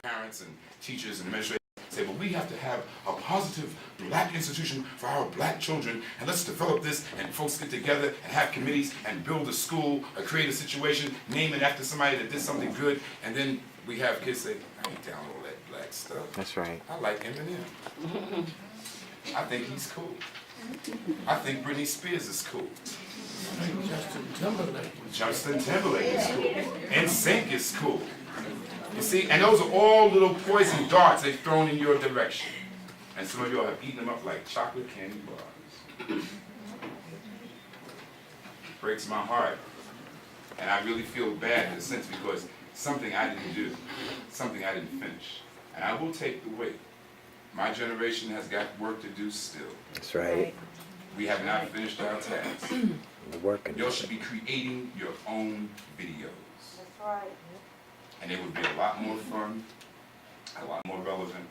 parents and teachers and administrators say, well, we have to have a positive black institution for our black children, and let's develop this, and folks get together and have committees and build a school or create a situation, name it after somebody that did something good, and then we have kids say, I ain't down all that black stuff. That's right. I like Eminem. I think he's cool. I think Britney Spears is cool. Justin Timberlake is cool. NSYNC is cool. You see, and those are all little poison darts they've thrown in your direction. And some of y'all have eaten them up like chocolate candy bars. Breaks my heart. And I really feel bad in a sense because something I didn't do, something I didn't finish. And I will take the weight. My generation has got work to do still. That's right. We have not finished our task. We're working. Y'all should be creating your own videos. That's right. And it would be a lot more fun, a lot more relevant,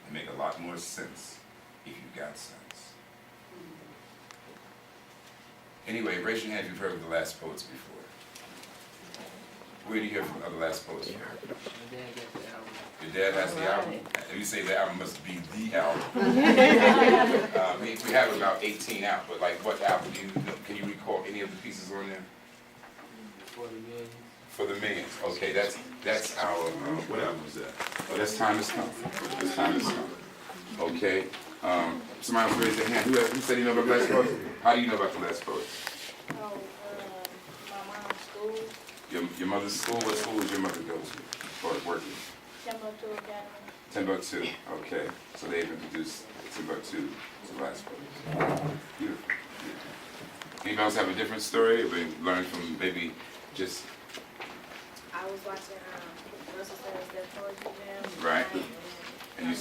and make a lot more sense if you got sense. Anyway, raise your hand if you've heard of the Last Poets before. Where do you hear from other Last Poets? Your dad has the album? And you say the album must be the album. We have about 18 out, but like what album do you know? Can you recall any of the pieces on there? For the Millions. For the Millions. Okay, that's our, what album was that? Oh, that's Time Has Come. That's Time Has Come. Okay. Somebody else raised their hand. Who said you know about the Last Poets? How do you know about the Last Poets? Oh, my mom's school. Your mother's school? What school does your mother go to? Or working? Timbuktu Academy. Timbuktu. Okay. So they've introduced Timbuktu to the Last Poets. Beautiful. Anybody else have a different story? Or learned from maybe just... I was watching Russell Simmons' Dead Poetry Jam. Right. And And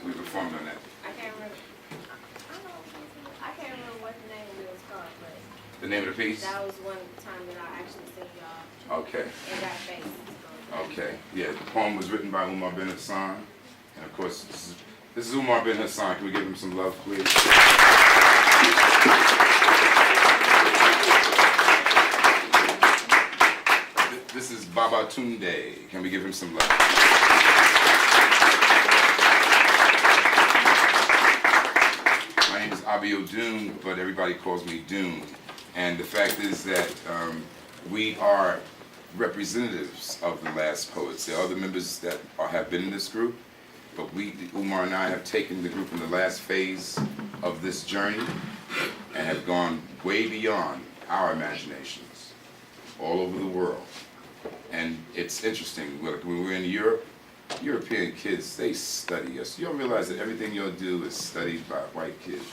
we performed on that. I can't remember. I can't remember what the name of it was called, but The name of the piece? that was one time that I actually seen y'all. Okay. And got famous. Okay. Yeah, the poem was written by Umar bin Hassan. And of course, this is Umar bin Hassan. Can we give him some love, please? This is Baba Tunde. Can we give him some love? My name is Abio Doon, but everybody calls me Doon. And the fact is that we are representatives of the Last Poets. There are other members that have been in this group, but Umar and I have taken the group in the last phase of this journey and have gone way beyond our imaginations all over the world. And it's interesting, when we're in Europe, European kids, they study us. You don't realize that everything you'll do is studied by white kids.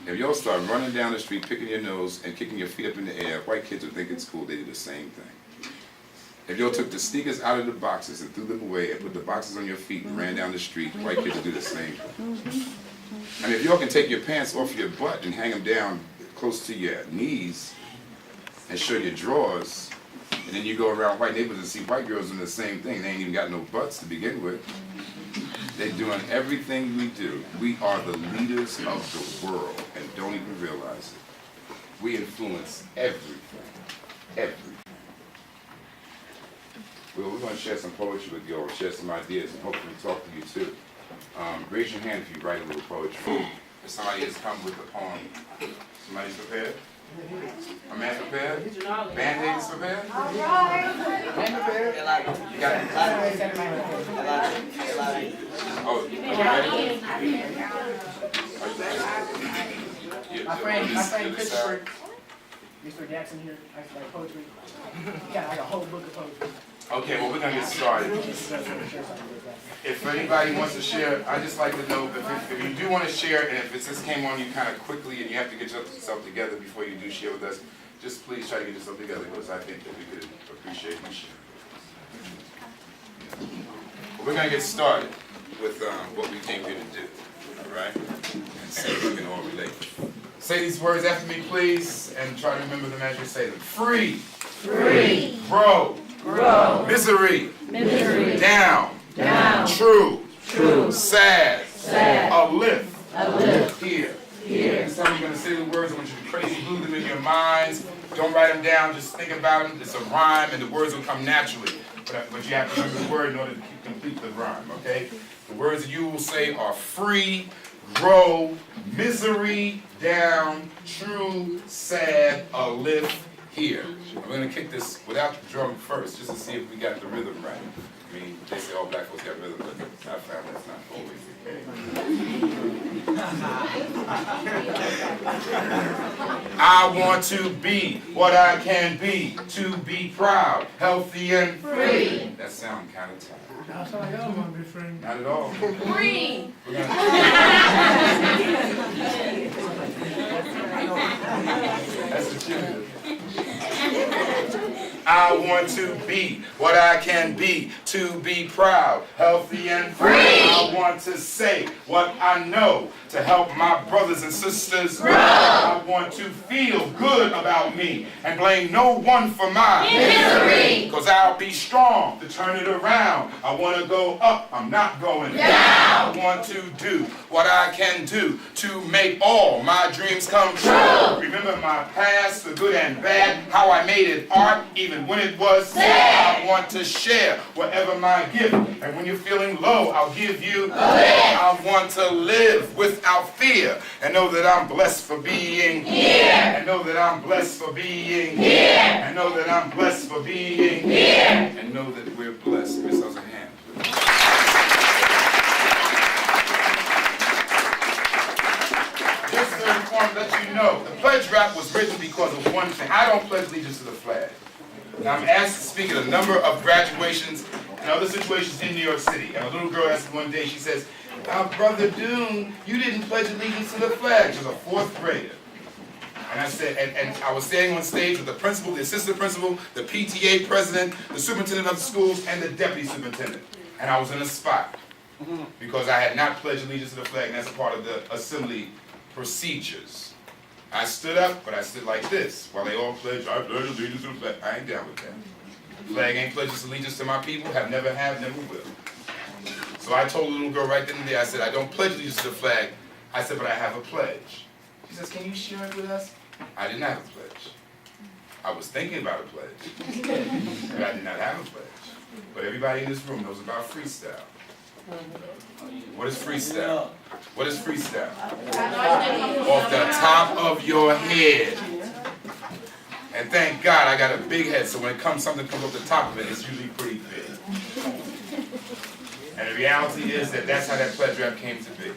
If y'all start running down the street, picking your nose and kicking your feet up in the air, white kids would think it's cool, they do the same thing. If y'all took the sneakers out of the boxes and threw them away and put the boxes on your feet and ran down the street, white kids would do the same thing. I mean, if y'all can take your pants off your butt and hang them down close to your knees and show your drawers, and then you go around white neighborhoods and see white girls doing the same thing. They ain't even got no butts to begin with. They're doing everything we do. We are the leaders of the world and don't even realize it. We influence everything. Everything. Well, we're going to share some poetry with you all, share some ideas, and hopefully talk to you too. Raise your hand if you write a little poetry. If somebody has come with a poem. Somebody's prepared? A man prepared? Band-Aid is prepared? All right. You got it? Oh, you ready? My friend Christopher, Mr. Jackson here, I like poetry. He got like a whole book of poetry. Okay, well, we're going to get started. If anybody wants to share, I'd just like to know if you do want to share, and if this came on you kind of quickly and you have to get yourself together before you do share with us, just please try to get yourself together because I think that we could appreciate you sharing. Well, we're going to get started with what we came here to do, all right? And see if we can all relate. Say these words after me, please, and try to remember them as you say them. Free. Free. Grow. Grow. Misery. Misery. Down. Down. True. True. Sad. Sad. Uplift. Uplift. Here. Here. Next time you're going to say the words, I want you to crazy glue them in your minds. Don't write them down, just think about them. It's a rhyme and the words will come naturally. but you have to remember the word in order to complete the rhyme, okay? The words that you will say are free, grow, misery, down, true, sad, a lift, here. I'm going to kick this without the drum first, just to see if we got the rhythm right. I mean, they say all black folks got rhythm, but I found that's not always the case. I want to be what I can be, to be proud, healthy, and free. That sounds kind of tight. That's all y'all want to be free. Not at all. Free. We're gonna- That's the tune. I want to be what I can be, to be proud, healthy, and free. I want to say what I know to help my brothers and sisters grow. I want to feel good about me and blame no one for my misery. Because I'll be strong to turn it around. I want to go up, I'm not going down. I want to do what I can do to make all my dreams come true. Remember my past, the good and bad, how I made it art, even when it was sad. I want to share whatever my gift, and when you're feeling low, I'll give you a lift. I want to live without fear, and know that I'm blessed for being here. And know that I'm blessed for being here. And know that I'm blessed for being here. And know that we're blessed. Miss us a hand, please. Just to inform, let you know, the pledge rap was written because of one thing. I don't pledge allegiance to the flag. Now, I'm asked to speak at a number of graduations and other situations in New York City. And a little girl asked me one day, she says, Brother Doom, you didn't pledge allegiance to the flag. She was a 4th grader. And I said, and I was standing on stage with the principal, the assistant principal, the PTA president, the superintendent of the schools, and the deputy superintendent. And I was in a spot because I had not pledged allegiance to the flag, and that's a part of the assembly procedures. I stood up, but I stood like this while they all pledged, I pledge allegiance to the flag. I ain't down with that. The flag ain't pledged its allegiance to my people, never will. So I told the little girl right then and there, I said, I don't pledge allegiance to the flag. I said, but I have a pledge. She says, can you share it with us? I didn't have a pledge. I was thinking about a pledge, but I did not have a pledge. But everybody in this room knows about freestyle. What is freestyle? What is freestyle? Off the top of your head. And thank God I got a big head, so when something comes off the top of it, it's usually pretty big. And the reality is that that's how that pledge rap came to be.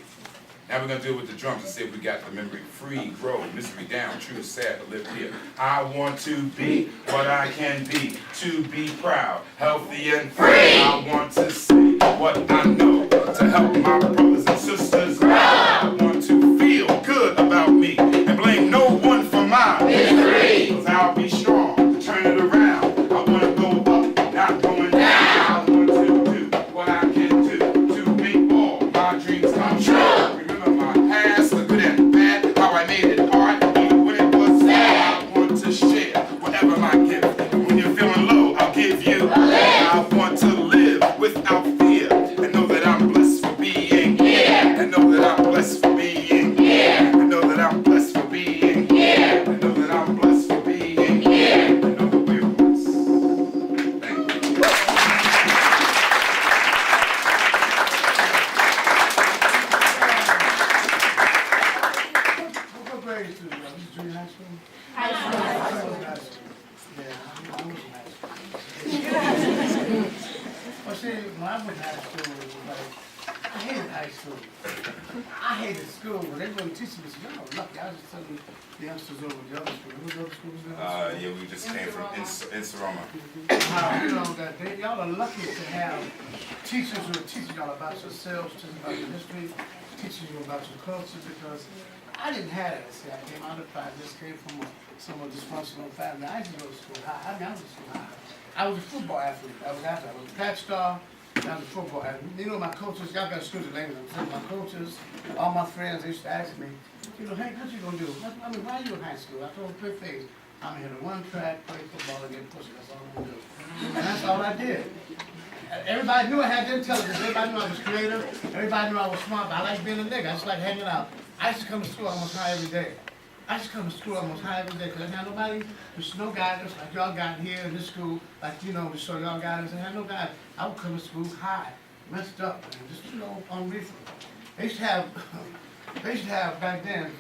Now we're going to deal with the drums and see if we got the memory. Free, grow, misery down, true, sad, to live here. I want to be what I can be, to be proud, healthy, and free. I want to say what I know to help my brothers and sisters grow. I want to feel good about me and blame no one for my misery. Because I'll be strong to turn it around. I want to go up, not going down. I want to do what I can do to make all my dreams come true. I made it hard, even when it was sad. I want to share whatever my gift. And when you're feeling low, I'll give you a lift. I want to live without fear and know that I'm blessed for being here. And know that I'm blessed for being here. And know that I'm blessed for being here. And know that I'm blessed for being here. And know that we're blessed. Thank you. What grade is this? Junior high school? High school. High school. Yeah, I was in high school. Well, see, when I went to high school, it was like, I hated high school. I hated school. When they wouldn't teach me, y'all were lucky. I was just telling the youngsters over the other school. Who's the other schools now? Yeah, we just came from Inseroma. You know, that y'all are lucky to have teachers who are teaching y'all about yourselves, teaching about your history, teaching you about your culture, because I didn't have that. See, I came out of I just came from a somewhat dysfunctional family. I used to go to school high. I was to school high. I was a football athlete. I was a track star. I was a football athlete. You know, my coaches, y'all got to excuse the language. My coaches, all my friends, they used to ask me, you know, Hank, what you gonna do? I mean, why are you in high school? I told them quick things. I'm here to run track, play football, and get pussy. That's all I'm gonna do. And that's all I did. Everybody knew I had intelligence. Everybody knew I was creative. Everybody knew I was smart. But I like being a nigga. I just like hanging out. I used to come to school almost high every day. I I just come to school almost high every day, because I didn't have nobody, there's no guidance, like y'all got here in this school, like, you know, so y'all guidance, I had no guidance. I would come to school high, messed up, and just, you know, unreasonable. They used to have back then,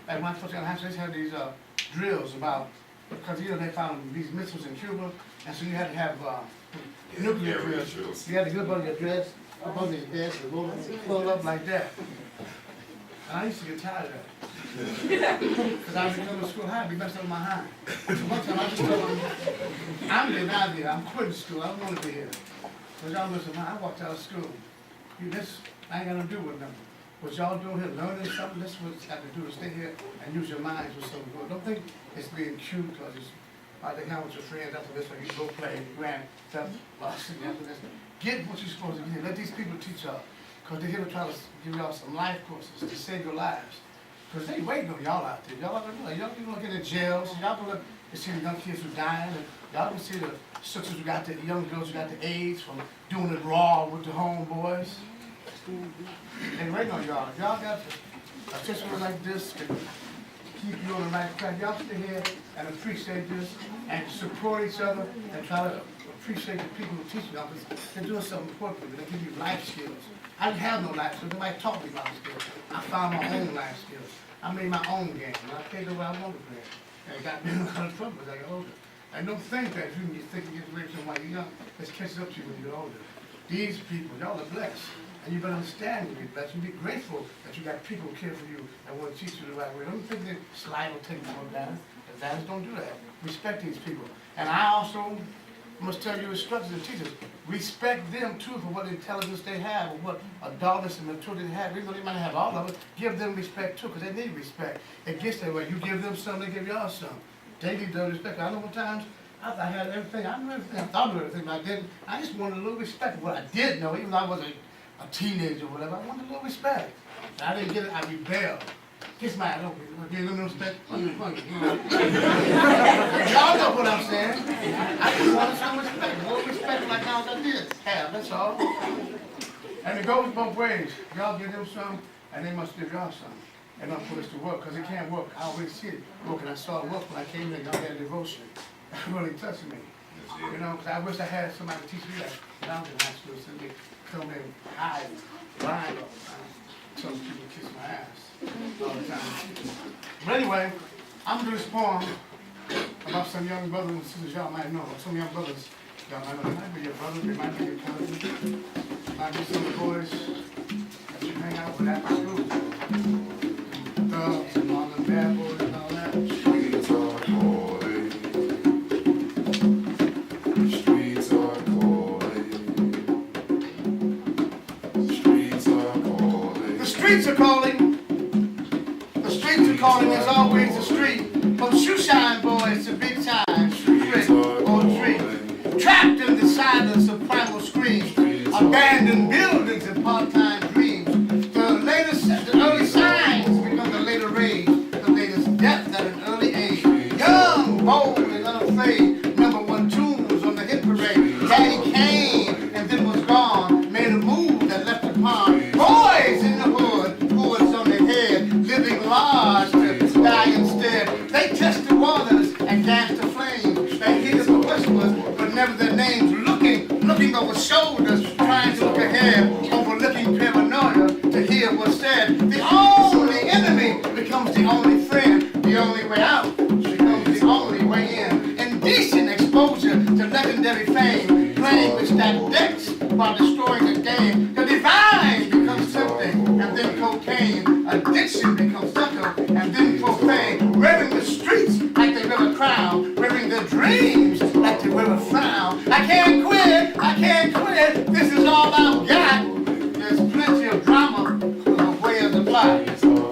like when I first got in high school, they used to have these, drills about, because, you know, they found these missiles in Cuba, and so you had to have, nuclear drills. You had to get up on your dress, up on your desk, and roll up like that. And I used to get tired of that. Because I was coming to school high, be messed up my hand. One time I just told them, I'm getting out of here, I'm quitting school, I don't want to be here. So y'all listen, I walked out of school. I ain't got nothing to do with them. What y'all doing here, learning something, that's what you have to do, to stay here and use your minds with something good. Don't think it's being cute because it's like they hang with your friends after this, or you go play grand stuff, after this. Get what you're supposed to get. Let these people teach y'all. Because they're here to try to give y'all some life courses to save your lives. Because they waiting on y'all out there. Y'all people looking at jails. Y'all can look and see the young kids who dying. And y'all can see the sisters who got the young girls who got the AIDS from doing it raw with the homeboys. They waiting on y'all. Y'all got a system like this can keep you on the right track. Y'all stay here and appreciate this and support each other and try to appreciate the people who teach y'all, because they're doing something important for you. They give you life skills. I didn't have no life skills. Nobody taught me life skills. I found my own life skills. I made my own game. And I played the way I wanted to play. And it got me in a lot of trouble as I got older. And don't think that you think you get away from when you're young. It catches up to you when you get older. These people, y'all are blessed. And you better understand you're blessed. You be grateful that you got people who care for you and want to teach you the right way. Don't think that slide will take you for granted. The dads don't do that. Respect these people. And I also must tell you instructors and teachers, respect them too for what intelligence they have or what adultness and maturity they have. Even though they might have all of it, give them respect too, because they need respect. It gets that way. You give them some, they give y'all some. They need the respect. I know what times I had everything. I knew everything. I thought of everything, but I didn't. I just wanted a little respect for what I did know, even though I wasn't a teenager or whatever. I wanted a little respect. And I didn't get it. I rebelled. Kiss my ass. Give them respect. Y'all know what I'm saying. I just wanted some respect. A little respect like how I did have. That's all. And it goes both ways. Y'all give them some, and they must give y'all some. And not put us to work, because it can't work. I always see it working. I saw it work when I came in. Y'all had devotion. That really touched me. You know, because I wish I had somebody to teach me that when I was in high school. So they come in high, blind all the time. Some people kiss my ass all the time. But anyway, I'm going to do this poem about some young brothers and sisters y'all might know. Some young brothers y'all might know. They might be your brother, they might be your cousin. Might be some boys that you hang out with after school. Thugs and all the bad boys and all that. Streets are calling. Streets are calling. Streets are calling. The streets are calling. The streets are calling. There's always a street. From shoeshine boys to big time, street or tree. Trapped in the silence of primal screams. Abandoned buildings and part-time dreams. The early signs become the later rage. The latest death at an early age. Young, bold, and unafraid. #1 tunes on the hit parade. Daddy came and then was gone. Made a move that left a pond. Boys in the hood, hoods on their head. Living large to die instead. They test the waters and dance the flames. They hear the whispers, but never their names. Looking over shoulders, trying to look ahead. Overlooking paranoia to hear what's said. The only enemy becomes the only friend. The only way out becomes the only way in. Indecent exposure to legendary fame. Playing with stacked decks while destroying the game. The divine becomes something, and then cocaine. Addiction becomes subtle, and then profane. Wearing the streets like they wear a crown. Wearing their dreams like they wear a frown. I can't quit, I can't quit. This is all I've got. There's plenty of drama for the way of the plot.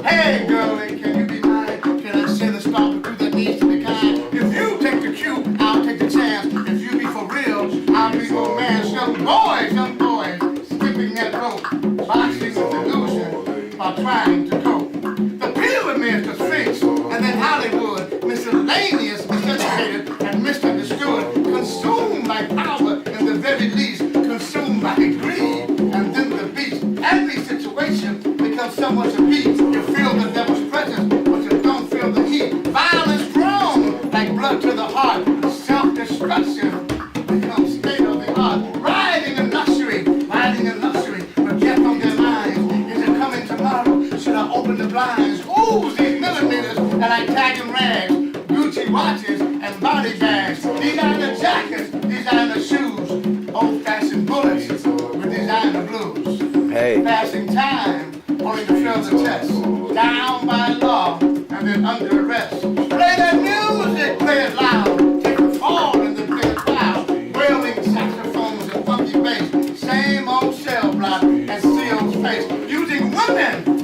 Hey, girlie, can you be mine? Can I say the stop to that needs to be kind? If you take the cue, I'll take the chance. If you be for real, I'll be your man. Young boys, skipping that rope, boxing with illusion while trying to cope. The pyramids, the Sphinx, and then Hollywood, miscellaneous, miseducated, and misunderstood, consumed by power in the very least, consumed by greed, and then the beast. Every situation becomes someone's beat. You feel the devil's presence, but you don't feel the heat.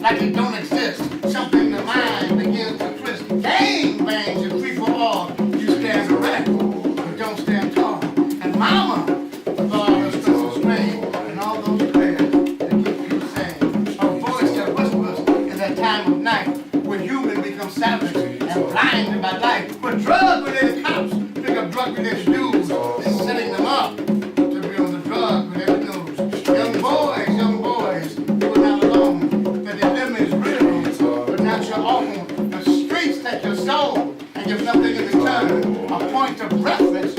like it don't exist. Something in the mind begins to twist. Gang bangs and free for all. You stand erect, you don't stand tall. And mama, with all her special strain, and all those prayers that keep you sane. Her voice that whispers in that time of night, when human becomes savage and blinded by life. But drug-related cops pick up drug-related dudes and setting them up to be on the drug-related news. Young boys, you are not alone. The dilemma is real, but not your own. The streets take your soul and give nothing in return. A point of reference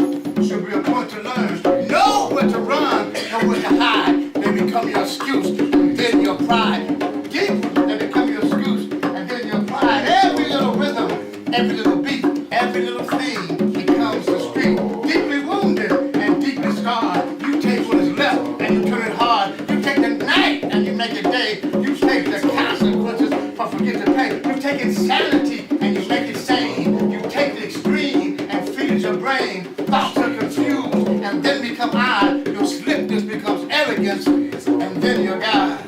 should be a point to learn. Know where to run, know where to hide. They become your excuse, and then your pride. Deep, they become your excuse, and then your pride. Every little rhythm, every little beat, every little thing becomes the street. Deeply wounded and deeply scarred. You take what is left and you turn it hard. You take the night and you make it day. You take the consequences but forget to pay. You take insanity and you make it sane. You take the extreme and feed it your brain. Thoughts are confused and then become odd. Your slickness becomes arrogance and then you're God.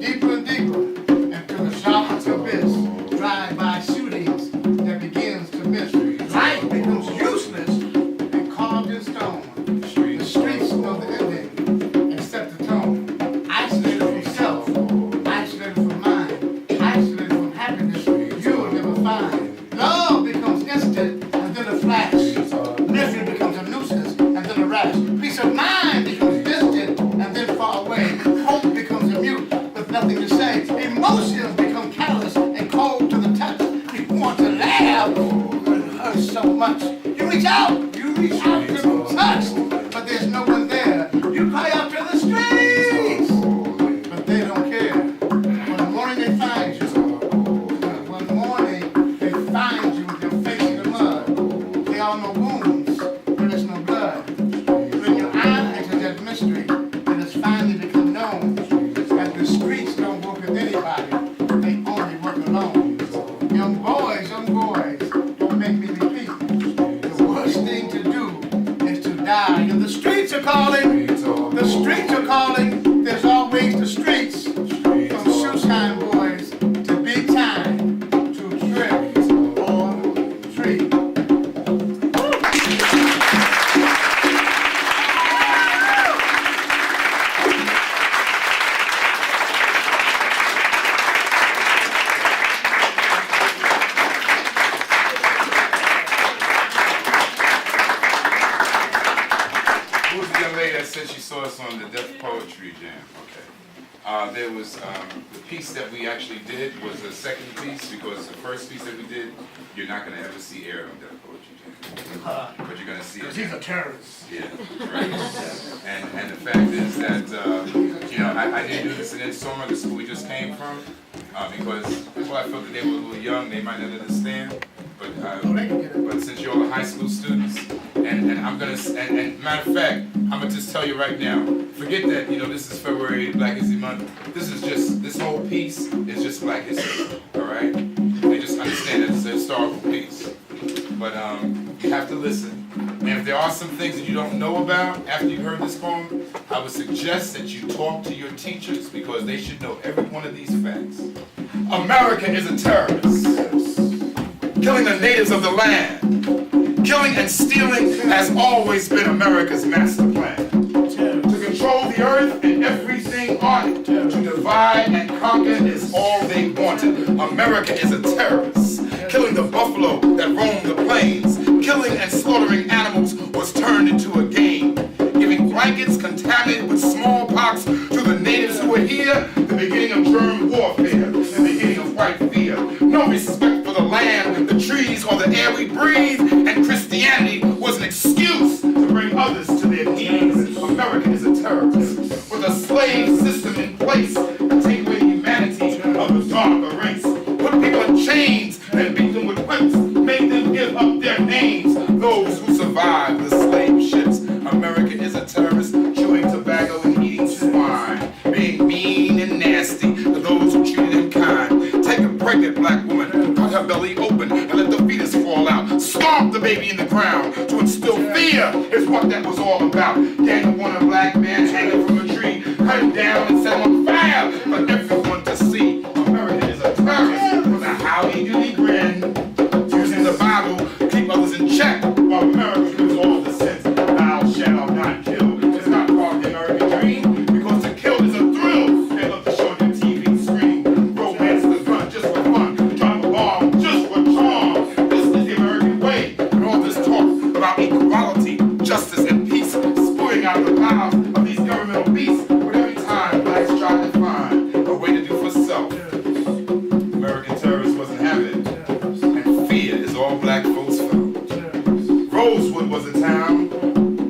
Deeper and deeper into the sharpest abyss. Drive-by shootings that begins to miss. Life becomes useless and carved in stone. The streets know the ending and set the tone. Isolated from self, isolated from mind, isolated from happiness, you'll never find. Love becomes instant and then a flash. Misery becomes a nuisance and then a rash. Peace of mind becomes distant and then far away. Hope becomes a mute with nothing to say. Emotions become callous and cold to the touch. You want to laugh, but it hurts so much. You reach out to be touched, but there's no one there. You cry out to the streets, but they don't care. One morning they find you. One morning they find you with your face in the mud. There are no wounds, there is no blood. When your eye enters that mystery, it has finally become known that the streets don't work with anybody, they only work alone. Young boys, don't make me repeat. The worst thing to do is to die. And the streets are calling, the streets are calling. There's always the streets. From shoeshine boys to big time, to trick or treat. Who was the young lady that said she saw us on the Deaf Poetry Jam? Okay. There was the piece that we actually did was the second piece, because the first piece that we did, you're not going to ever see aired on Deaf Poetry Jam. But you're going to see it. Because he's a terrorist. Yeah, right. And the fact is that, you know, I didn't do this in Insoma, the school we just came from, because well, I felt that they were a little young, they might not understand. But since you're all high school students, and I'm gonna, and matter of fact, I'm gonna just tell you right now, forget that, you know, this is February, Black History Month. This whole piece is just Black history, all right? They just understand that it's a historical piece. But you have to listen. And if there are some things that you don't know about after you've heard this poem, I would suggest that you talk to your teachers, because they should know every one of these facts. America is a terrorist, killing the natives of the land. Killing and stealing has always been America's master plan. To control the earth and everything on it, to divide and conquer is all they wanted. America is a terrorist. Killing the buffalo that roam the plains, killing and slaughtering animals was turned into a game. Giving blankets contaminated with smallpox to the natives who were here, the beginning of germ warfare, the beginning of white fear. No respect for the land, the trees, or the air we breathe, and Christianity was an excuse to bring others to their knees. America is a terrorist, with a slave system in place to take away the humanity of the darker race. Put people in chains and beat them with whips, made them give up their names. Those who survived the slave ships. America is a terrorist, chewing tobacco and eating swine, being mean and nasty to those who treated him kind. Take a pregnant black woman, cut her belly open, and let the fetus fall out. Stomp the baby in the ground to instill fear is what that was all about. Gang one a black man hanging from a tree, cut him down and set him on fire for everyone to see. America out the mouths of these governmental beasts, but every time blacks tried to find a way to do for self, American terrorists wasn't having it, and fear is all black folks felt. Rosewood was a town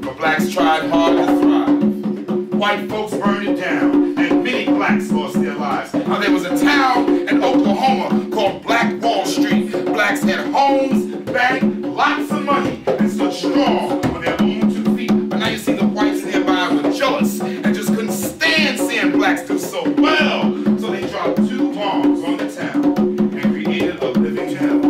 where blacks tried hard to thrive. White folks burned it down, and many blacks lost their lives. Now there was a town in Oklahoma called Black Wall Street. Blacks had homes, bank, lots of money, and stood strong on their own 2 feet. But now you see the whites nearby were jealous and just couldn't stand seeing blacks do so well. So they dropped 2 bombs on the town and created a living hell.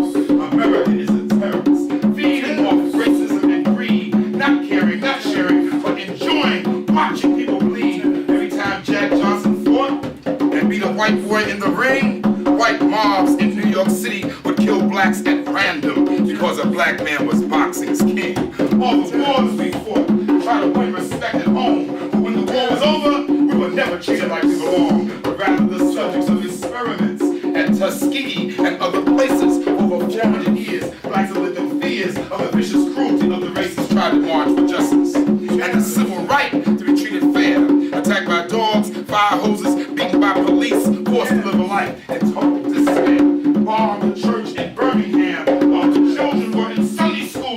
America is a terrorist, feeding off racism and greed, not caring, not sharing, but enjoying watching people bleed. Every time Jack Johnson fought and beat a white boy in the ring, white mobs in New York City would kill blacks at random because a black man was boxing's king. All the wars we fought, try to win respect at home, but when the war was over, we were never treated like we belonged, but rather the subjects of experiments at Tuskegee and other places. Over 400 years, blacks have lived in fears of the vicious cruelty of the racists tried to march for justice. And the civil right to be treated fair, attacked by dogs, fire hoses, beaten by police, forced to live a life in total despair. Bombed the church in Birmingham while the children were in Sunday school,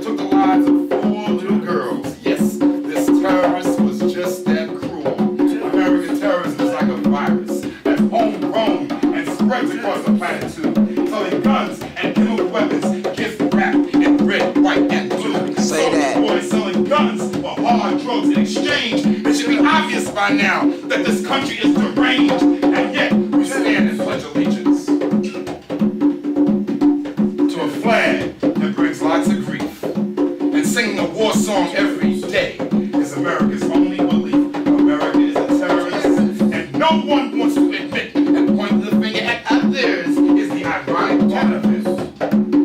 took the lives of 4 little girls. Yes, this terrorist was just that cruel. American terrorism is like a virus that's homegrown and spreads across the planet too. Selling guns and chemical weapons, kids wrapped in red, white, and blue. Say that. Boys selling guns or hard drugs in exchange. It should be obvious by now that this country is deranged, and yet we stand and pledge allegiance to a flag that brings lots of grief. And singing a war song every day is America's only belief. America is a terrorist, and no one wants to admit and point the finger at others is the ironic part of it.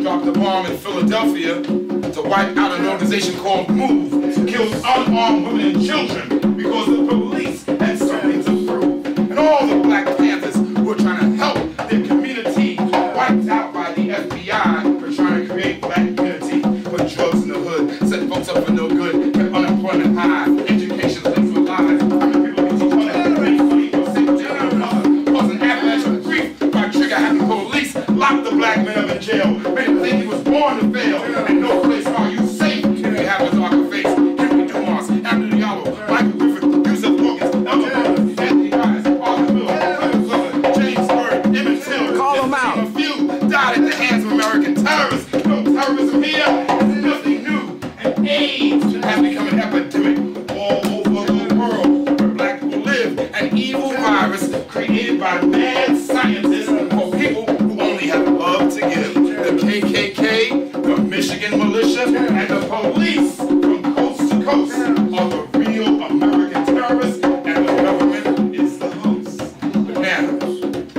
Dropped a bomb in Philadelphia to wipe out an organization called MOVE, killed unarmed women and children because the police had something to prove. And all the Black Panthers who were trying to help their community wiped out by the FBI for trying to create black unity. Put drugs in the hood, set folks up for no good, kept unemployment high, education linked with lies. How many people can teach other make money or say what they do another? Cause an avalanche of grief by trigger happy police, locked the black man up in jail, made him think he was born to fail, and no place are you safe if you have a darker face. Henry Dumas, Andrew Diallo, Michael Griffith, Yusuf Lucas, Elder Brothers, Anthony Rice, Arthur Miller, Clement Glover, James Byrd, Emmett Till. Call 'em out. A few died at the hands of American terrorists. No terrorism here is nothing new, and AIDS has become an epidemic all over the world where black people live. An evil virus created by mad scientists for people who only have love to give. The KKK, the Michigan militia, and the police from coast to coast are the real American terrorists, and the government is the host. But now,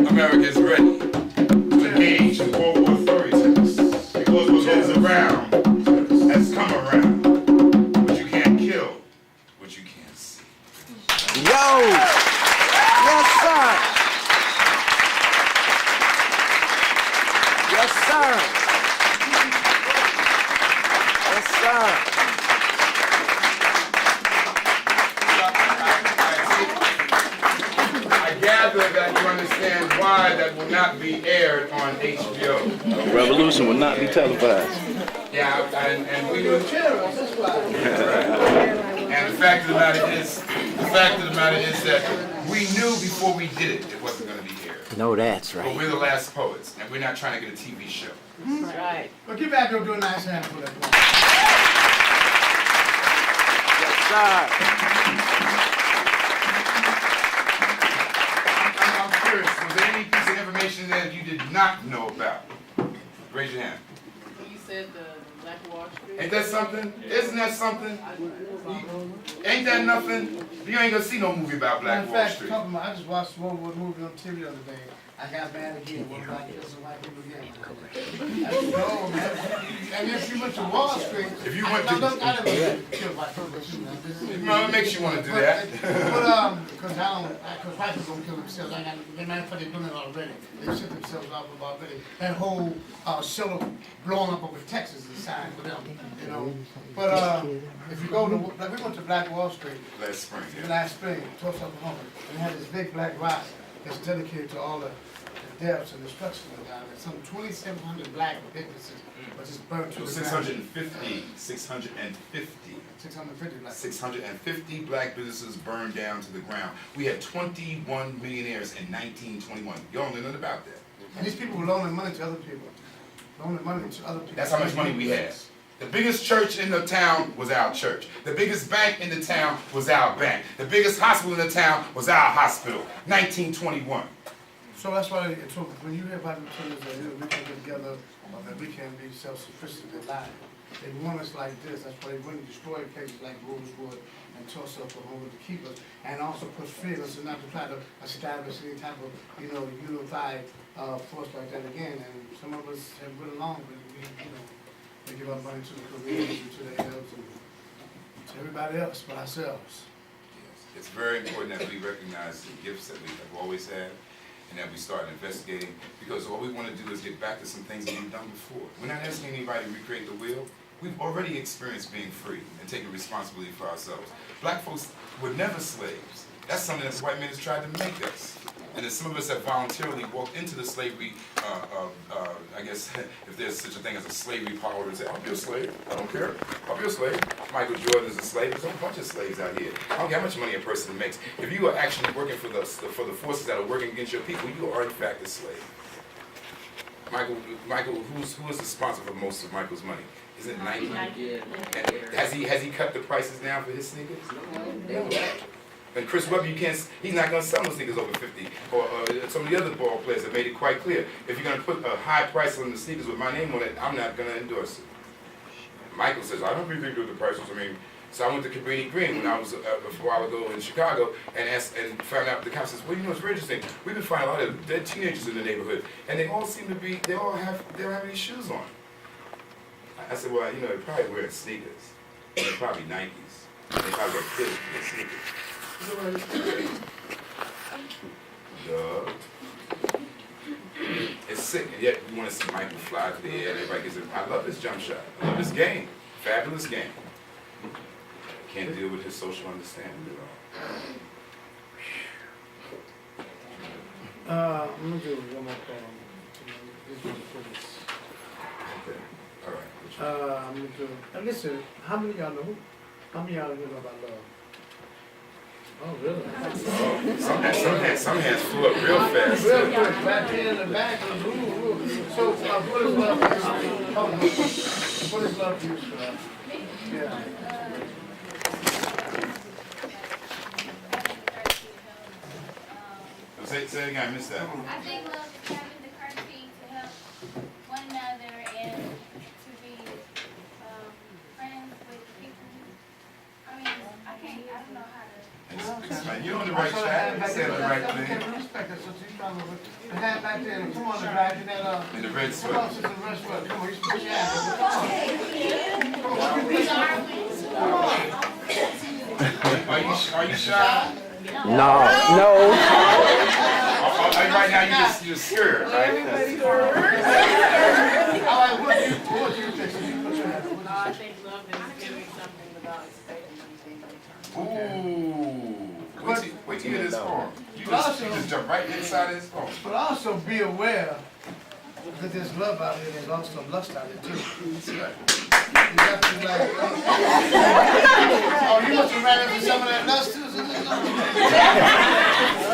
America is ready to engage in World War III because what goes around has come around. But you can't kill what you can't see. Yo! Yes, sir! Yes, sir! Yes, sir! I gather that you understand why that will not be aired on HBO. The revolution will not be televised. Yeah, and we will. Terrorists, that's why. And the fact of the matter is that we knew before we did it wasn't going to be aired. No, that's But right. we're the last poets, and we're not trying to get a TV show. Right. But give back and do a nice hand for that. Yes, sir. I'm curious, was there any piece of information that you did not know about? Raise your hand. You said the Black Wall Street. Ain't that something? Isn't that something? Ain't that nothing? You ain't gonna see no movie about Black In Wall fact, Street. talking about, I just watched one movie on TV the other day. I got mad again. One black person, white people again. I said, no, man. And if you went to Wall Street, If you went to- I didn't kill white people. But, you know, this is- Well, it makes you want to do that. Because white people don't kill themselves. They matter of fact, they're doing it already. They shut themselves off already. That whole shelter blowing up over Texas is a sign for them, you know. But if you go to, like we went to Black Wall Wall Street Last spring, yeah. last spring, Tulsa, Oklahoma, and they had this big black rock that's dedicated to all the deaths and destruction of down there. Some 2,700 black businesses were just burned to the ground. 650 black businesses burned down to the ground. We had 21 millionaires in 1921. You don't know nothing about that. And these people were loaning money to other people. Loaning money to other people. That's how much money we had. The biggest church in the town was our church. The biggest bank in the town was our bank. The biggest hospital in the town was our hospital. 1921. So that's why, so when you hear Bible churches that we can get together, or that we can be self-sufficient in life, they want us like this. That's why they wouldn't destroy places like Rosewood and Tulsa, Oklahoma to keep us, and also push freedom, so not to try to establish any type of, unified force like that again. And some of us have went along, but we give our money to the Koreans and to the Arabs and to everybody else but ourselves. Yes. It's very important that we recognize the gifts that we have always had, and that we start investigating, because all we want to do is get back to some things that we've done before. We're not asking anybody to recreate the wheel. We've already experienced being free and taking responsibility for ourselves. Black folks were never slaves. That's something that the white man has tried to make us. And then some of us have voluntarily walked into the slavery, I guess, if there's such a thing as a slavery power to say, I'll be a slave, I don't care, I'll be a slave. Michael Jordan is a slave, there's a bunch of slaves out here. I don't care how much money a person makes. If you are actually working for the forces that are working against your people, you are in fact a slave. Michael, who is the sponsor for most of Michael's money? Is it Nike? Yeah. And has he cut the prices down for his sneakers? No. And Chris Webber, he's not going to sell those sneakers over 50. Or some of the other ball players have made it quite clear. If you're going to put a high price on the sneakers with my name on it, I'm not going to endorse it. Michael says, I don't really think the prices. So I went to Cabrini Green when I was a while ago in Chicago and found out, the cop says, well, it's very interesting. We've been finding a lot of dead teenagers in the neighborhood, and they all seem to be, they don't have any shoes on. I said, well, they're probably wearing sneakers. They're probably Nikes. They probably got kids with their sneakers. Duh. It's sick, and yet we want to see Michael fly to the air, and everybody gets it. I love his jump shot. I love his game. Fabulous game. Can't deal with his social understanding at all. I'm gonna do one more thing. This one for this. Okay. All right. I'm gonna do. Now listen, how many of y'all know about love? Oh, really? Some hands flew up real fast. Real quick, back here in the back. So, what is love used for? What is love used for? Yeah. Say it again, I missed that. I think love is having the courtesy to help one another and to be friends with people. I don't know how to. You're on the right track. You said the right thing. Respect that, so you trying to the hand back there. Come on, the guy in that In the red Come on, sweat. sister, red sweat. Come on, you put your hand up. Are you shy? No. Right now you're scared, right? All right, what do you think? You put your hand up. I think love is giving something without expecting anything in return. Ooh. Wait till you hear this poem. You just jump right inside his poem. But also be aware that there's love out here, there's also lust out here too. That's right. You have to like, oh, you must have ran into some of that lust too.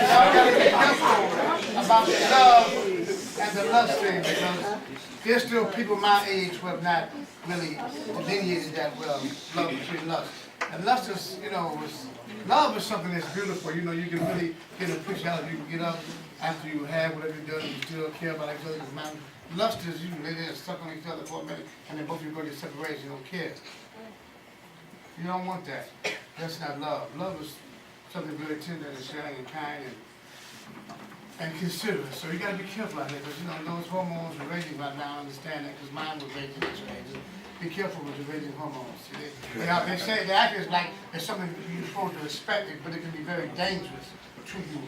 Y'all gotta be careful about the love and the lust thing, because there's still people my age who have not really delineated that well, love between lust. And lust is, love is something that's beautiful. You can really get a picture out of it. You can get up after you have whatever you've done and you still care about each other. Lust is you lay there stuck on each other for a minute and then both of you go to separate. You don't care. You don't want that. That's not love. Love is something really tender and sharing and kind and considerate. So you got to be careful out here because those hormones are raging right now. I understand that because mine was raging at your age. Be careful with the raging hormones. They act as like it's something you're supposed to respect it, but it can be very dangerous. to you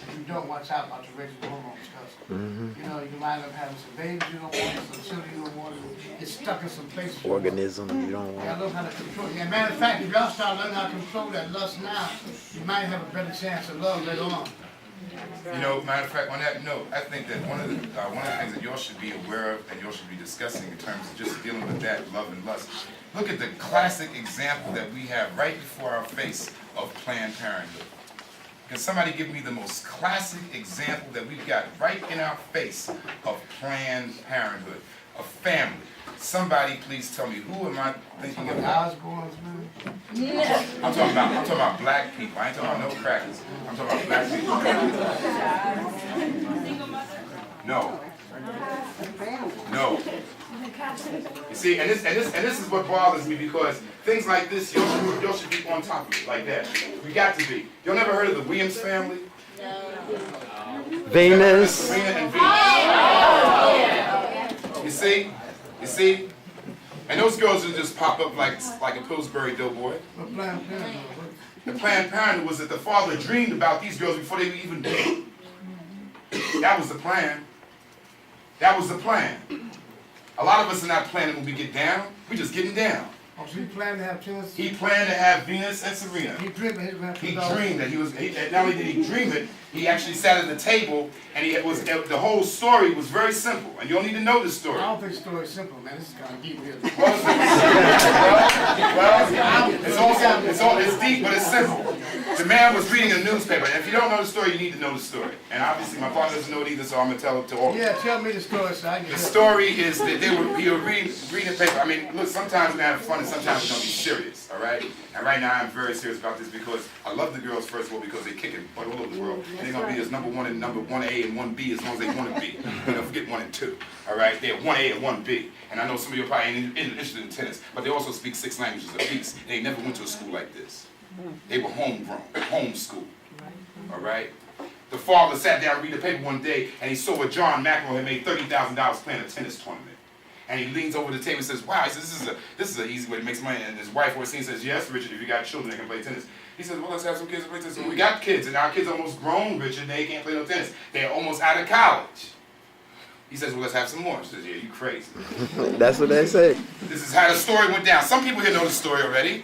if you don't watch out about your raising hormones. Because, you know, you might end up having some babies you don't want, some children you don't want, it's stuck in some places. you don't want. Organism you don't You want. gotta learn how to control it. And matter of fact, if y'all start learning how to control that lust now, you might have a better chance of love later on. You know, matter of fact, on that note, I think that one of the things that y'all should be aware of and y'all should be discussing in terms of just dealing with that love and lust. Look at the classic example that we have right before our face of Planned Parenthood. Can somebody give me the most classic example that we've got right in our face of Planned Parenthood, a family? Somebody please tell me, who am I thinking The about? Osborns, man. I'm talking about black people. I ain't talking about no crackers. I'm talking about black people. No. No. You see, and this is what bothers me, because things like this, y'all should be on top of it like that. We got to be. Y'all never heard of the Williams family? Venus. Serena and Venus. You see? And those girls didn't just pop up like a Pillsbury Doughboy. But Planned Parenthood, The Planned Parenthood was that the father dreamed about these girls before they were even born. That was the plan. That was the plan. A lot of us are not planning when we get down. We just getting down. oh, so he planned to have children? He planned to have Venus and Serena. He dreamed that he was going to have He two daughters. dreamed that not only did he dream it, he actually sat at the table, and the whole story was very simple. And you don't need to know the story. I don't think the story is simple, man. This is kind of deep here. It's deep, but it's simple. The man was reading a newspaper, and if you don't know the story, you need to know the story. And obviously, my partner doesn't know it either, so I'm gonna tell it to all. Yeah, tell me the story so I can The story is that he was reading the paper. I mean, look, sometimes we're having fun, and sometimes we're gonna be serious, all right? And right now, I'm very serious about this because I love the girls, first of all, because they're kicking butt all over the world. And they're gonna be as number 1 and number 1A and 1B as long as they wanna be. And don't forget 1 and 2, all right? They're 1A and 1B. And I know some of you probably ain't interested in tennis, but they also speak 6 languages apiece. They never went to a school like this. They were homegrown, homeschooled, all right? The father sat down and read the paper one day, and he saw where John McEnroe had made $30,000 playing a tennis tournament. And he leans over the table and says, wow, he says, this is an easy way to make some money. And his wife or scene says, yes, Richard, if you got children that can play tennis. He says, well, let's have some kids that play tennis. Well, we got kids, and our kids are almost grown, Richard, they can't play no tennis. They're almost out of college. He says, well, let's have some more. She says, yeah, you crazy. That's what they say. This is how the story went down. Some people here know the story already.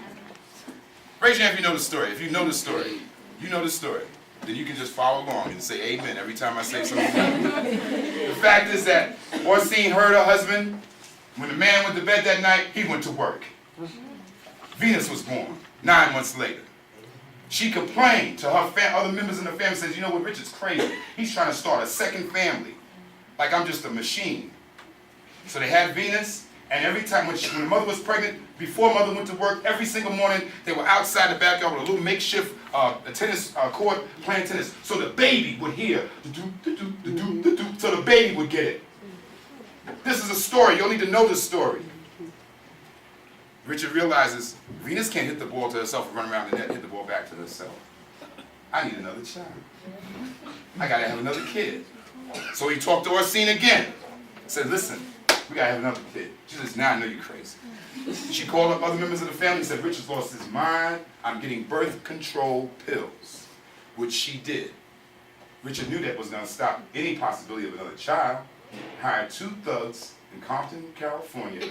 Raise your hand if you know the story. If you know the story, then you can just follow along and say amen every time I say something. The fact is that Orsine heard her husband. When the man went to bed that night, he went to work. Venus was born 9 months later. She complained to her other members in the family, says, you know what, Richard's crazy. He's trying to start a second family. Like I'm just a machine. So they had Venus. And every time when the mother was pregnant, before mother went to work, every single morning they were outside the backyard with a little makeshift tennis court playing tennis. So the baby would hear, so the baby would get it. This is a story. You'll need to know the story. Richard realizes Venus can't hit the ball to herself and run around the net and hit the ball back to herself. I need another child. I gotta have another kid. So he talked to Orsine again. Said, listen, we gotta have another kid. She says, now I know you're crazy. She called up other members of the family and said, Richard's lost his mind. I'm getting birth control pills, which she did. Richard knew that was gonna stop any possibility of another child. Hired 2 thugs in Compton, California,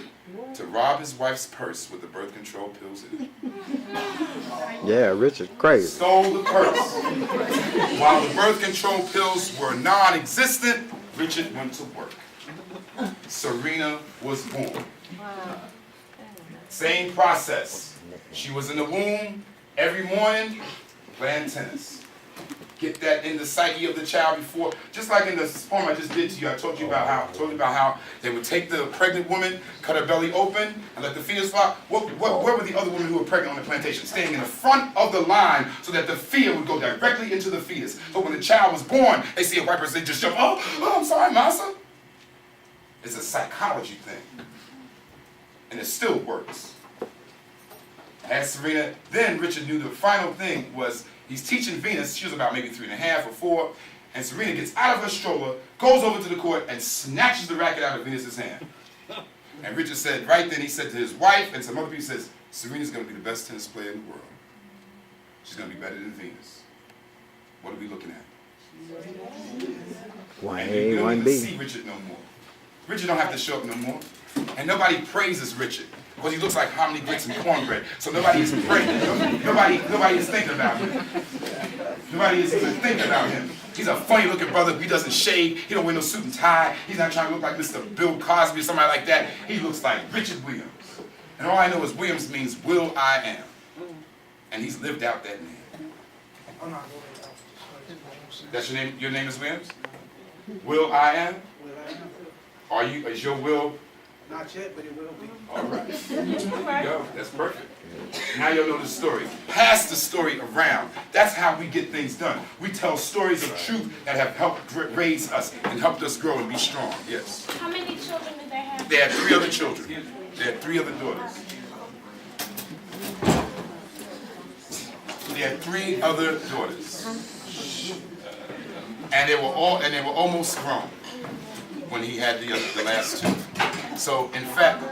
to rob his wife's purse with the birth control pills in it. Yeah, Richard, crazy. Stole the purse. While the birth control pills were non-existent, Richard went to work. Serena was born. Same process. She was in the womb every morning playing tennis. Get that in the psyche of the child before, just like in the poem I just did to you. I told you about how they would take the pregnant woman, cut her belly open, and let the fetus fly. Where were the other women who were pregnant on the plantation? Staying in the front of the line so that the fear would go directly into the fetus. So when the child was born, they see a white person, they just jump, oh, I'm sorry, massa. It's a psychology thing. And it still works. As Serena, then Richard knew the final thing was, he's teaching Venus, she was about maybe 3.5 or 4, and Serena gets out of her stroller, goes over to the court, and snatches the racket out of Venus's hand. And Richard said, right then, he said to his wife and some other people, he says, Serena's going to be the best tennis player in the world. She's going to be better than Venus. What are we looking at? One And A, we don't one even B. see Richard no more. Richard don't have to show up no more. And nobody praises Richard because he looks like hominy grits and cornbread. So nobody is praising. Nobody is thinking about him. Nobody is even thinking about him. He's a funny looking brother. He doesn't shave. He don't wear no suit and tie. He's not trying to look like Mr. Bill Cosby or somebody like that. He looks like Richard Williams. And all I know is Williams means will I am. And he's lived out that name. I'm not going to That's your name? Your name is Williams? Will I am? Are you? Is your will? Not yet, but it will be. All right. There you go. That's perfect. Now you'll know the story. Pass the story around. That's how we get things done. We tell stories of truth that have helped raise us and helped us grow and be strong. Yes. How many children did they have? They had 3 other children. They had 3 other daughters. They had 3 other daughters. And they were almost grown when he had the last 2. So in fact,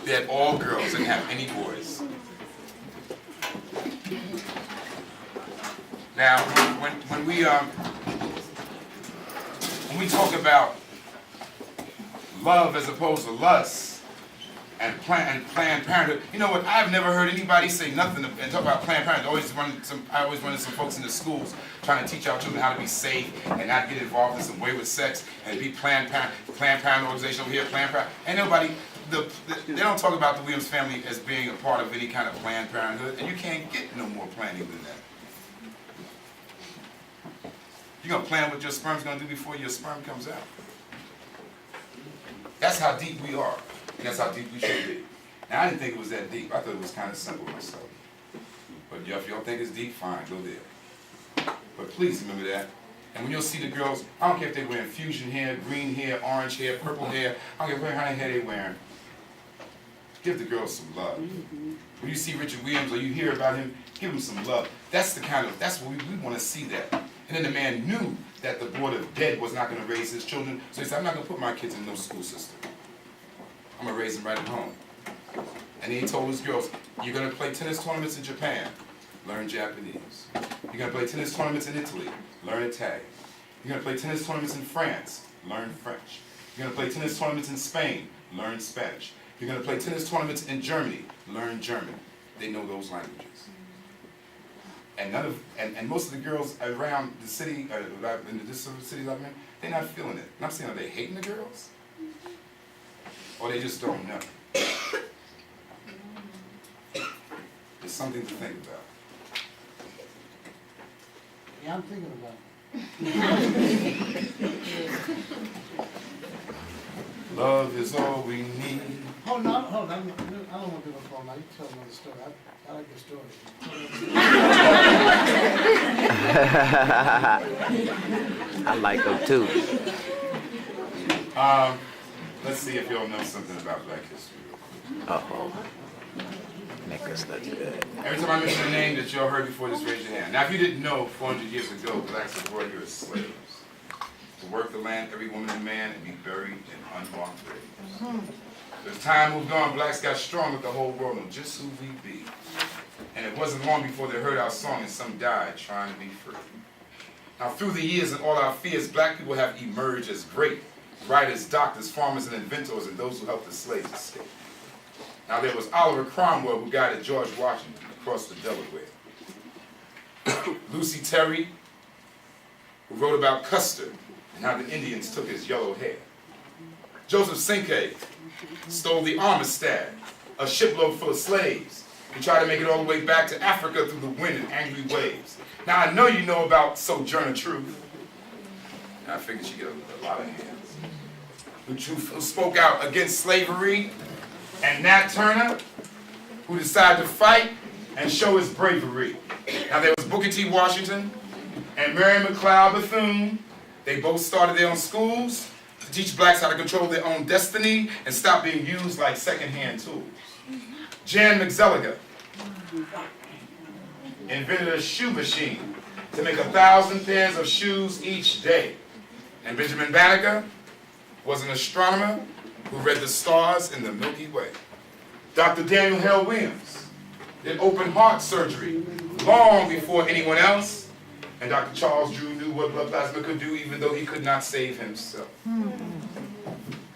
they had all girls, didn't have any boys. Now, when we talk about love as opposed to lust and Planned Parenthood, you know what? I've never heard anybody say nothing and talk about Planned Parenthood. I always run into some folks in the schools trying to teach our children how to be safe and not get involved in some wayward sex and be Planned Parenthood organization over here, Planned Parenthood. And nobody, they don't talk about the Williams family as being a part of any kind of Planned Parenthood, and you can't get no more planning than that. You're going to plan what your sperm's going to do before your sperm comes out. That's how deep we are, and that's how deep we should be. Now, I didn't think it was that deep. I thought it was kind of simple myself. But if y'all think it's deep, fine, go there. But please remember that. And when you'll see the girls, I don't care if they're wearing fusion hair, green hair, orange hair, purple hair, I don't care what kind of hair they're wearing. Give the girls some love. When you see Richard Williams or you hear about him, give him some love. That's what we want to see that. And then the man knew that the board of dead was not going to raise his children, so he said, I'm not going to put my kids in no school system. I'm going to raise them right at home. And he told his girls, you're going to play tennis tournaments in Japan, learn Japanese. You're going to play tennis tournaments in Italy, learn Italian. You're going to play tennis tournaments in France, learn French. You're going to play tennis tournaments in Spain, learn Spanish. You're going to play tennis tournaments in Germany, learn German. They know those languages. And most of the girls around the city, in the cities I'm in, they're not feeling it. And I'm saying, are they hating the girls? Or they just don't know? It's something to think about. Yeah, I'm thinking about it. Love is all we need. Hold on. I don't want to do no phone now. You tell another story. I like your story. I like them too. Let's see if y'all know something about Black history. Uh-oh. Make us look good. Every time I mention a name that y'all heard before, just raise your hand. Now, if you didn't know, 400 years ago, blacks were brought here as slaves to work the land, every woman and man, and be buried in unmarked graves. As time moved on, blacks got strong with the whole world knew just who we be. And it wasn't long before they heard our song and some died trying to be free. Now, through the years and all our fears, black people have emerged as great writers, doctors, farmers, and inventors, and those who helped the slaves escape. Now, there was Oliver Cromwell who guided George Washington across the Delaware. Lucy Terry, who wrote about Custer and how the Indians took his yellow hair. Joseph Cinque stole the Armistead, a shipload full of slaves. He tried to make it all the way back to Africa through the wind and angry waves. Now, I know you know about Sojourner Truth. And I figured she'd get a lot of hands. Who spoke out against slavery, and Nat Turner, who decided to fight and show his bravery. Now, there was Booker T. Washington and Mary McLeod Bethune. They both started their own schools to teach blacks how to control their own destiny and stop being used like second-hand tools. Jan McZelliger invented a shoe machine to make 1,000 pairs of shoes each day. And Benjamin Banneker was an astronomer who read the stars in the Milky Way. Dr. Daniel Hale-Williams did open heart surgery long before anyone else. And Dr. Charles Drew knew what blood plasma could do even though he could not save himself.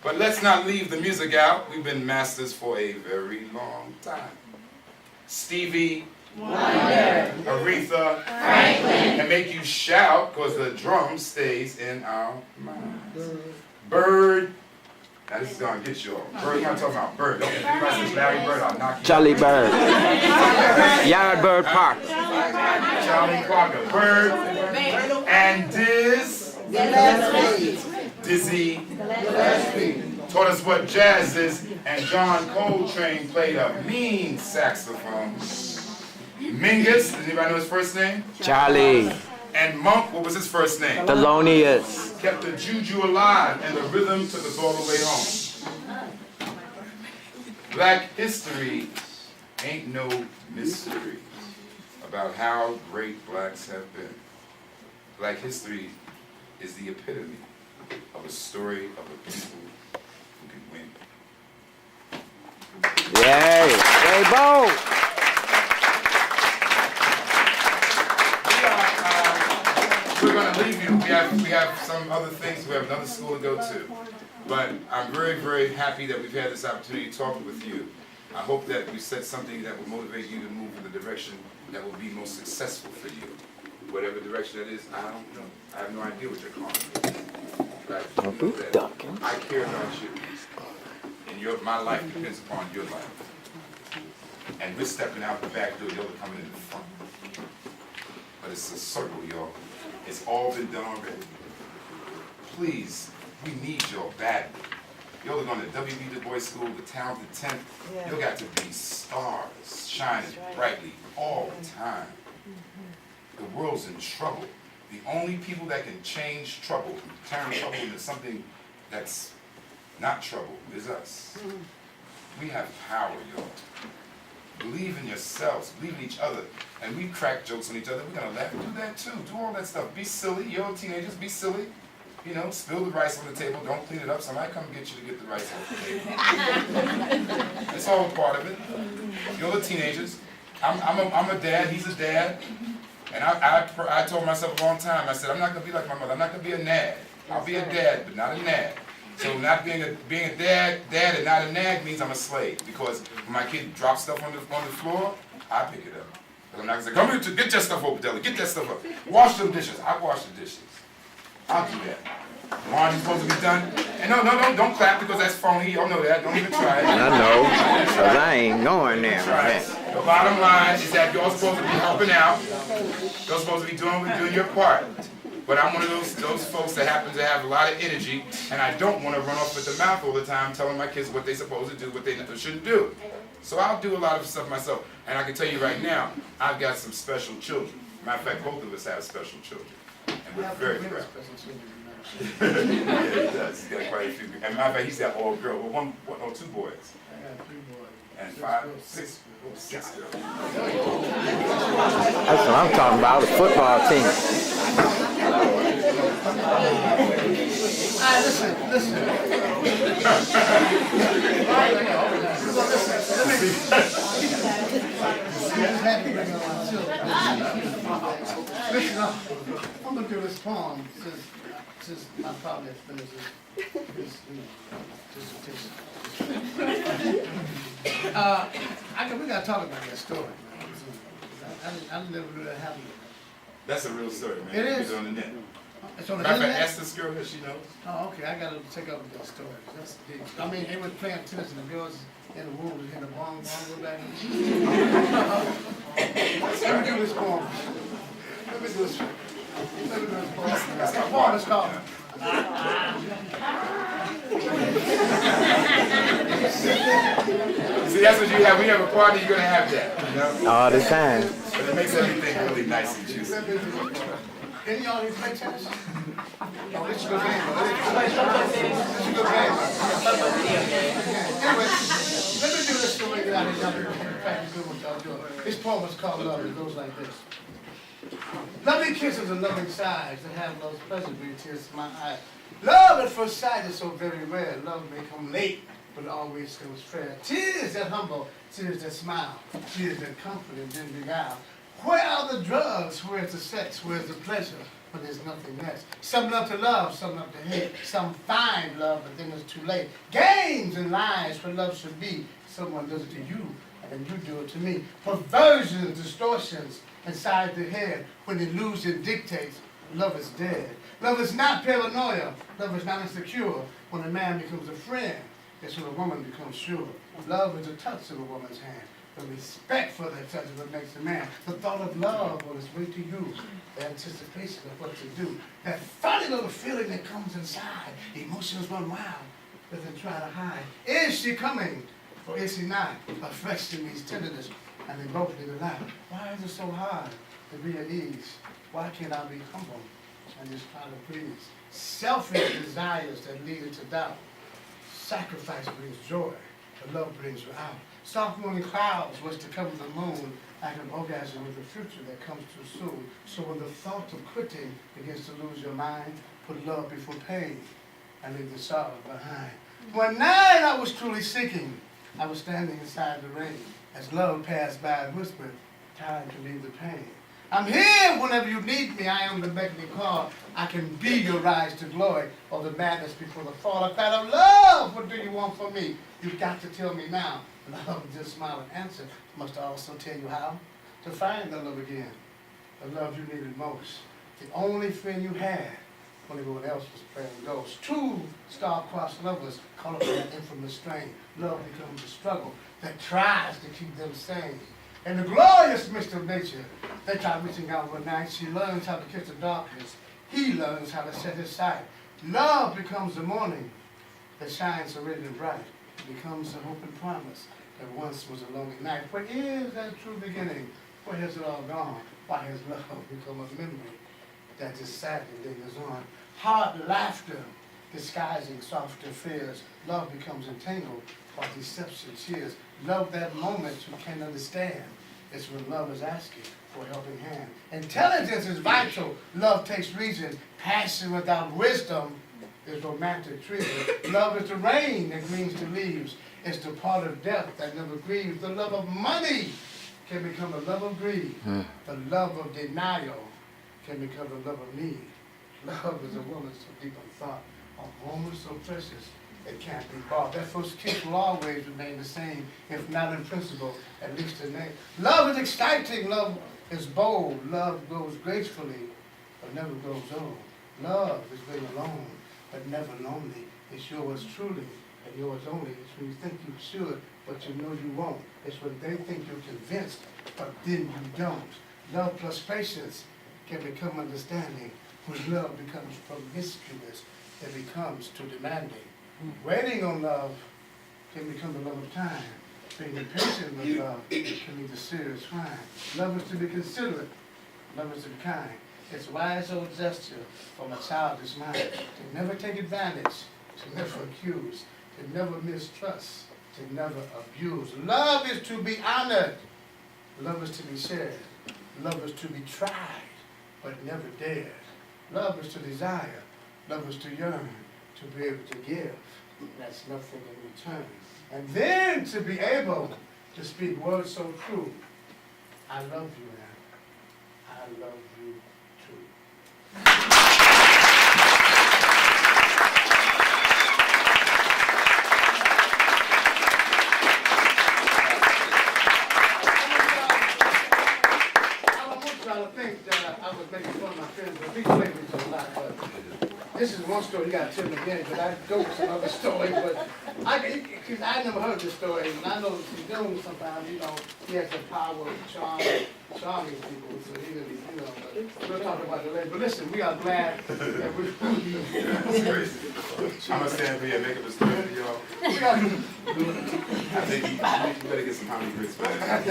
But let's not leave the music out. We've been masters for a very long time. Stevie Wonder, Aretha Franklin, and make you shout because the drum stays in our minds. Bird, now this is going to get you all. Bird, I'm talking about Bird. Don't think about this Larry Bird, I'll knock you Charlie Bird. Yardbird Park. Charlie Parker, Bird, and Dizzy taught us what jazz is, and John Coltrane played a mean saxophone. Mingus, does anybody know his first name? Charlie. And Monk, what was his first name? Thelonious. Kept the juju alive, and the rhythm took us all the way home. Black history ain't no mystery about how great blacks have been. Black history is the epitome of a story of a people who can win. Yay. Yay, Bo. We're going to leave you. We have some other things. We have another school to go to. But I'm very, very happy that we've had this opportunity to talk with you. I hope that we said something that will motivate you to move in the direction that will be most successful for you. Whatever direction that is, I don't know. I have no idea what you're calling it. But I know that I care about you. And my life depends upon your life. And we're stepping out the back door, y'all are coming in the front. But it's a circle, y'all. It's all been done already. Please, we need y'all badly. Y'all are going to W.E.B. DuBois School, the talented 10th. Y'all got to be stars, shining brightly all the time. The world's in trouble. The only people that can change trouble, turn trouble into something that's not trouble, is us. We have power, y'all. Believe in yourselves, believe in each other. And we crack jokes on each other. We're going to laugh and do that too. Do all that stuff. Be silly. You're teenagers, be silly. You know, spill the rice on the table. Don't clean it up. Somebody come get you to get the rice off the table. It's all part of it. You're the teenagers. I'm a dad. He's a dad. And I told myself a long time, I said, I'm not going to be like my mother. I'm not going to be a nag. I'll be a dad, but not a nag. So not being a dad and not a nag means I'm a slave. Because when my kid drops stuff on the floor, I pick it up. But I'm not going to say, come here to get your stuff over, Deli. Get that stuff up. Wash them dishes. I wash the dishes. I'll do that. Laundry's supposed to be done. And no, don't clap because that's phony. Y'all know that. Don't even try it. I know, because I ain't going there. Try it. The bottom line is that you're supposed to be helping out. You're supposed to be doing your part. But I'm one of those folks that happen to have a lot of energy, and I don't want to run off with the mouth all the time telling my kids what they're supposed to do, what they shouldn't do. So I'll do a lot of stuff myself. And I can tell you right now, I've got some special children. Matter of fact, both of us have special children. And we're very proud. Yeah, he does. He's got quite a few. And matter of fact, he's got all girls. Well, two boys. I got 3 boys. And 6 girls. That's what I'm talking about, the football team. Listen. Listen, I'm going to do this poem since my probably finished this dissertation. We got to talk about that story, man. I never knew that happened. That's a real story, man. It is. It's on the net. It's on the Matter of fact, internet? ask this girl if she knows. Oh, okay. I got to take up with that story. That's deep. I mean, they were playing tennis and the girls in the room was in the wrong back. Let me do this poem. Let me do this poem. That's my poem. It's called. See, that's what you have. When you have a party, you're going to have that. You know? All the time. But it makes everything really nice and juicy. Any of y'all here play tennis? Oh, this is a good game. This is a good game. Anyway, let me do this story that I did not practice good what y'all doing. This poem is called Love. It goes like this. Lovely kisses and loving sighs that have those pleasant beauty tears to my eyes. Love at first sight is so very rare. Love may come late, but always comes fair. Tears that humble, tears that smile, tears that comfort and then beguile. Where are the drugs? Where's the sex? Where's the pleasure? But there's nothing less. Some love to love, some love to hate. Some find love, but then it's too late. Games and lies where love should be. Someone does it to you, and then you do it to me. Perversions, distortions inside the head. When illusion dictates, love is dead. Love is not paranoia. Love is not insecure. When a man becomes a friend, that's when a woman becomes sure. Love is the touch of a woman's hand. The respect for that touch is what makes a man. The thought of love on its way to you. The anticipation of what to do. That funny little feeling that comes inside. Emotions run wild. Doesn't try to hide. Is she coming or is she not? Affection means tenderness. And they both need a laugh. Why is it so hard to be at ease? Why can't I be humble and just try to please? Selfish desires that lead into doubt. Sacrifice brings joy, but love brings you out. Soft morning clouds was to cover the moon, like an orgasm with a future that comes too soon. So when the thought of quitting begins to lose your mind, put love before pain and leave the sorrow behind. One night I was truly seeking. I was standing inside the rain. As love passed by and whispered, time to leave the pain. I'm here whenever you need me. I am the beckoning call. I can be your rise to glory or the madness before the fall. A cry of love, what do you want from me? You've got to tell me now. Love just smile and answer. Must I also tell you how to find the love again. The love you needed most. The only friend you had when everyone else was playing ghosts. Two star-crossed lovers caught up in that infamous strain. Love becomes a struggle that tries to keep them sane. In the glorious mist of nature, they try reaching out one night. She learns how to kiss the darkness. He learns how to set his sight. Love becomes the morning that shines so radiant bright. It becomes a hope and promise that once was a lonely night. Where is that true beginning? Where has it all gone? Why has love become a memory that just sadly lingers on? Hard laughter disguising softer fears. Love becomes entangled while deception cheers. Love that moment you can't understand. It's when love is asking for a helping hand. Intelligence is vital. Love takes reason. Passion without wisdom is romantic treason. Love is the rain that greens the leaves. It's the part of death that never grieves. The love of money can become the love of greed. The love of denial can become the love of need. Love is a woman so deep in thought, a moment so precious it can't be bought. That first kiss will always remain the same, if not in principle, at least in name. Love is exciting, love is bold, love goes gracefully, but never grows old. Love is being alone, but never lonely. It's yours truly, and yours only. It's when you think you should, but you know you won't. It's when they think you're convinced, but then you don't. Love plus patience can become understanding. When love becomes promiscuous, it becomes too demanding. Waiting on love can become the love of time. Being impatient with love can lead to serious crime. Love is to be considerate. Love is to be kind. It's wise old gesture from a childish mind to never take advantage, to never accuse, to never mistrust, to never abuse. Love is to be honored. Love is to be shared. Love is to be tried, but never dared. Love is to desire. Love is to yearn, to be able to give. That's nothing in return. And then to be able to speak words so true. I love you, Anna. I love you too. I don't think that I was making fun of my friends, but people make me do a lot. But this is one story, you gotta tell me again, but I go with some other story, but cause I never heard this story, and I know she's doing sometimes, you know, he has the power of charming people, so he really, you know, but we'll talk about it later. But listen, we are glad that we're That's crazy. I'm gonna stand for you and make up a story for y'all. I think you better get some comedy grits for that.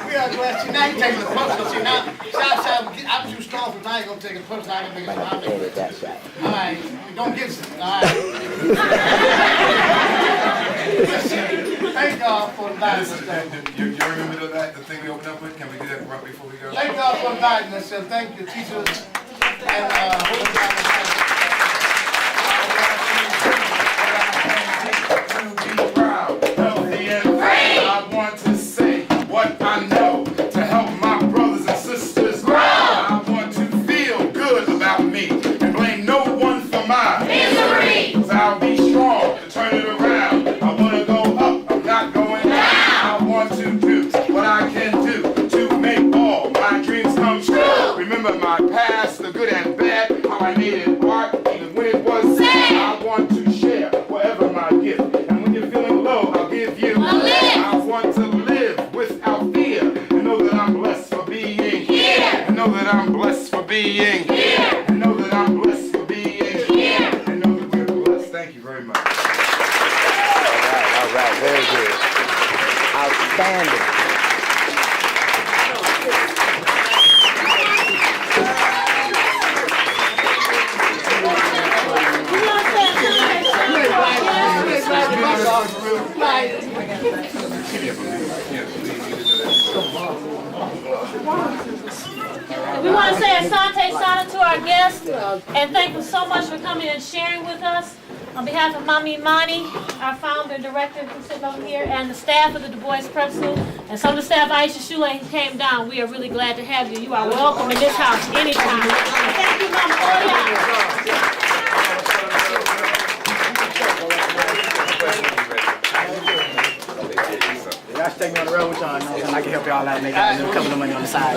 We are glad. See, now you're taking it personal. See, now, I'm too strong for now. You're going to take it personal. I'm going to make it comedy. That's right. All right. Don't get it. All right. Thank God for inviting us. You remember that, the thing we opened up with? Can we do that right before we go? Thank God for inviting us. And thank you, teachers. And, proud, healthy, and free. I want to say what I know to help my brothers remember my past, the good and bad, how I made it art, even when it was sad. I want to share wherever my gift. And when you're feeling low, I'll give you a lift. I want to live without fear. And know that I'm blessed for being here. And know that I'm blessed for being here. And know that I'm blessed for being here. And know that we're blessed. Thank you very much. All right, very good. Outstanding. We want to say asante sana to our guests and thank you so much for coming and sharing with us. On behalf of Mami Imani, our founder and director who's sitting over here, and the staff of the DuBois Preparatory, and some of the staff of Aisha Shule who came down, we are really glad to have you. You are welcome in this house anytime. Thank you, Mama Oya. Y'all should take me on the road with y'all. I can help y'all out, make a couple of money on the side.